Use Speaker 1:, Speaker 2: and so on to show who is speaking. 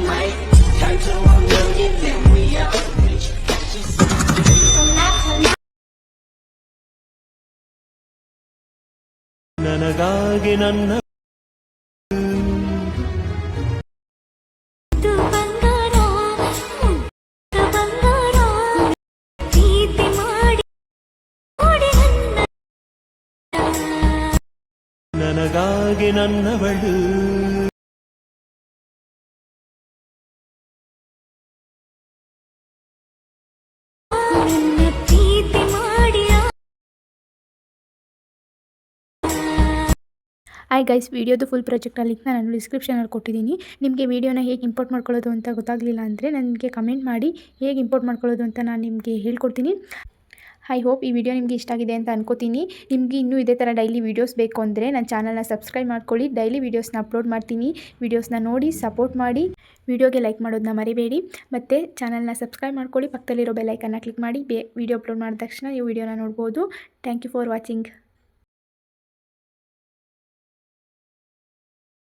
Speaker 1: might turn to a million, then we out. ನನಗಾಗಿ ನನ್ನ ನನಗಾಗಿ ನನ್ನವಳು
Speaker 2: ಹಾಯ್ ಗೈಸ್, ವಿಡಿಯೋದು ಫುಲ್ ಪ್ರಾಜೆಕ್ಟ್ ಲಿಂಕ್ನ ನಾನು ಡಿಸ್ಕ್ರಿಪ್ಷನಲ್ಲಿ ಕೊಟ್ಟಿದ್ದೀನಿ. ನಿಮಗೆ ವಿಡಿಯೋನ ಹೇಗೆ ಇಂಪೋರ್ಟ್ ಮಾಡ್ಕೊಳ್ಳೋದು ಅಂತ ಗೊತ್ತಾಗಲಿಲ್ಲ ಅಂದರೆ ನನಗೆ ಕಮೆಂಟ್ ಮಾಡಿ, ಹೇಗೆ ಇಂಪೋರ್ಟ್ ಮಾಡ್ಕೊಳ್ಳೋದು ಅಂತ ನಾನು ನಿಮಗೆ ಹೇಳ್ಕೊಡ್ತೀನಿ. ಐ ಹೋಪ್ ಈ ವಿಡಿಯೋ ನಿಮಗೆ ಇಷ್ಟ ಆಗಿದೆ ಅಂತ ಅನ್ಕೋತೀನಿ. ನಿಮಗೆ ಇನ್ನೂ ಇದೇ ಥರ ಡೈಲಿ ವೀಡಿಯೋಸ್ ಬೇಕು ಅಂದರೆ ನನ್ನ ಚಾನಲ್ನ ಸಬ್ಸ್ಕ್ರೈಬ್ ಮಾಡ್ಕೊಳ್ಳಿ. ಡೈಲಿ ವೀಡಿಯೋಸ್ನ ಅಪ್ಲೋಡ್ ಮಾಡ್ತೀನಿ. ವೀಡಿಯೋಸ್ನ ನೋಡಿ ಸಪೋರ್ಟ್ ಮಾಡಿ. ವಿಡಿಯೋಗೆ ಲೈಕ್ ಮಾಡೋದನ್ನ ಮರಿಬೇಡಿ. ಮತ್ತು ಚಾನಲ್ನ ಸಬ್ಸ್ಕ್ರೈಬ್ ಮಾಡ್ಕೊಳ್ಳಿ. ಪಕ್ಕದಲ್ಲಿರೋ ಬೆಲ್ ಐಕನ್ನ ಕ್ಲಿಕ್ ಮಾಡಿ. ವಿಡಿಯೋ ಅಪ್ಲೋಡ್ ಮಾಡಿದ ತಕ್ಷಣ ನೀವು ವಿಡಿಯೋನ ನೋಡ್ಬೋದು. Thank you for watching.